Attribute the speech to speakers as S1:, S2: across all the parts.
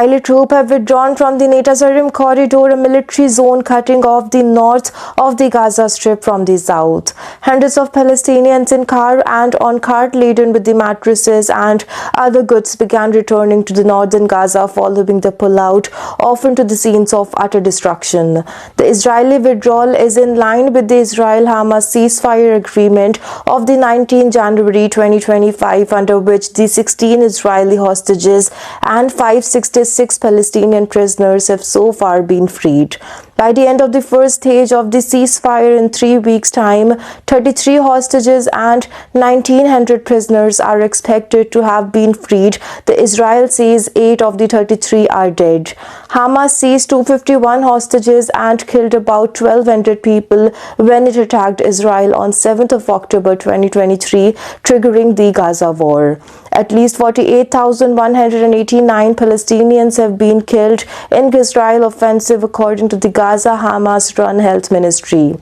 S1: Israeli troops have withdrawn from the Netzarim corridor, a military zone cutting off the north of the Gaza Strip from the south. Hundreds of Palestinians in car and on cart laden with the mattresses and other goods began returning to the northern Gaza following the pullout, often to the scenes of utter destruction. The Israeli withdrawal is in line with the Israel-Hamas ceasefire agreement of the 19 January 2025, under which the 16 Israeli hostages and 566 Palestinian prisoners have so far been freed. By the end of the first stage of the ceasefire in 3 weeks' time, 33 hostages and 1,900 prisoners are expected to have been freed. The Israel says 8 of the 33 are dead. Hamas seized 251 hostages and killed about 1,200 people when it attacked Israel on 7th of October 2023, triggering the Gaza war. At least 48,189 Palestinians have been killed in Israel offensive, according to the Gaza Hamas-run health ministry.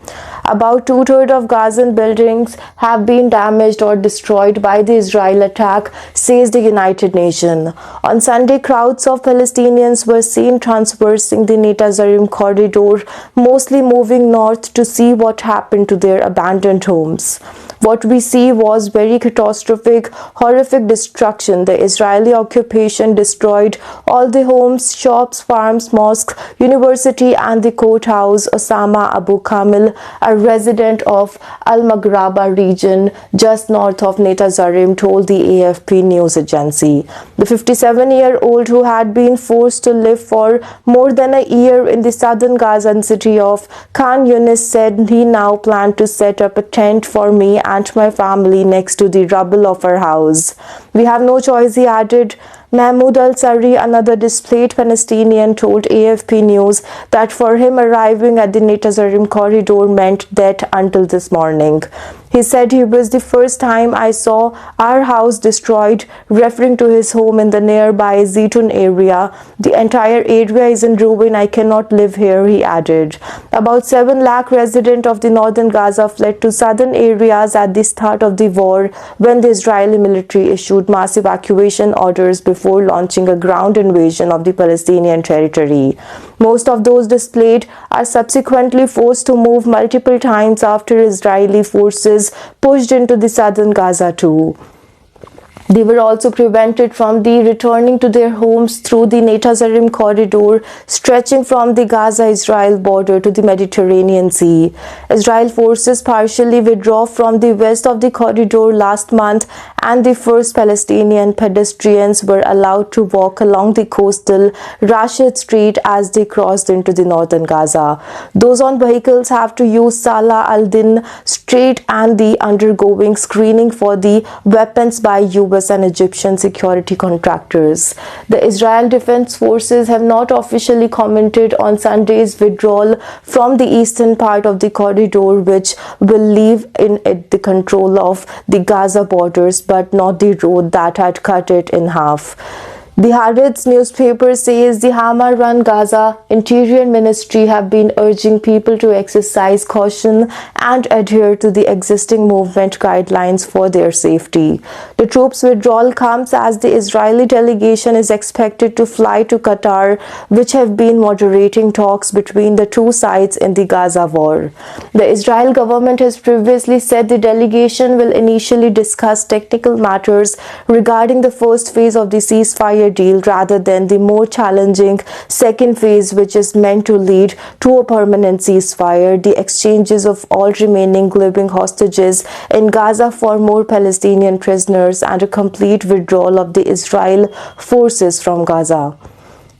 S1: About two-thirds of Gazan buildings have been damaged or destroyed by the Israel attack, says the United Nations. On Sunday, crowds of Palestinians were seen traversing the Netzarim corridor, mostly moving north to see what happened to their abandoned homes. What we see was very catastrophic, horrific destruction. The Israeli occupation destroyed all the homes, shops, farms, mosques, university and the courthouse. Osama Abu Kamil, a resident of Al-Maghraba region just north of Netzarim, told the AFP news agency. The 57-year-old, who had been forced to live for more than a year in the southern Gazan city of Khan Yunis, said he now planned to set up a tent for me and my family next to the rubble of our house. We have no choice, he added. Mahmoud al-Sari, another displaced Palestinian, told AFP News that for him arriving at the Netzarim corridor meant death until this morning. He said, "It was the first time I saw our house destroyed," referring to his home in the nearby Zaytun area. "The entire area is in ruin. I cannot live here," he added. About 7 lakh residents of the northern Gaza fled to southern areas at the start of the war, when the Israeli military issued massive evacuation orders before launching a ground invasion of the Palestinian territory. Most of those displaced are subsequently forced to move multiple times after Israeli forces pushed into the southern Gaza too. They were also prevented from returning to their homes through the Netzarim corridor, stretching from the Gaza-Israel border to the Mediterranean Sea. Israel forces partially withdraw from the west of the corridor last month, and the first Palestinian pedestrians were allowed to walk along the coastal Rashid Street as they crossed into the northern Gaza. Those on vehicles have to use Salah al-Din Street and the undergoing screening for the weapons by US and Egyptian security contractors. The Israel Defense Forces have not officially commented on Sunday's withdrawal from the eastern part of the corridor, which will leave in it the control of the Gaza borders, but not the road that had cut it in half. The Haaretz newspaper says the Hamas-run Gaza Interior Ministry have been urging people to exercise caution and adhere to the existing movement guidelines for their safety. The troops' withdrawal comes as the Israeli delegation is expected to fly to Qatar, which have been moderating talks between the two sides in the Gaza war. The Israel government has previously said the delegation will initially discuss technical matters regarding the first phase of the ceasefire deal rather than the more challenging second phase, which is meant to lead to a permanent ceasefire, the exchanges of all remaining living hostages in Gaza for more Palestinian prisoners, and a complete withdrawal of the Israel forces from Gaza.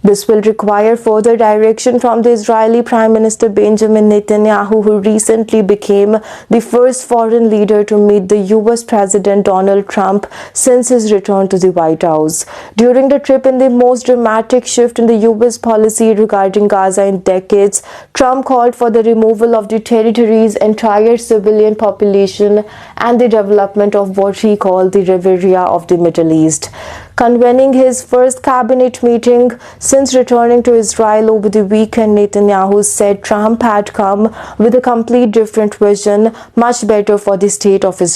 S1: This will require further direction from the Israeli Prime Minister Benjamin Netanyahu, who recently became the first foreign leader to meet the US President Donald Trump since his return to the White House. During the trip, in the most dramatic shift in the US policy regarding Gaza in decades, Trump called for the removal of the territory's entire civilian population and the development of what he called the Riviera of the Middle East. Convening his first cabinet meeting since returning to Israel over the weekend, Netanyahu said Trump had come with a complete different vision, much better for the state of Israel.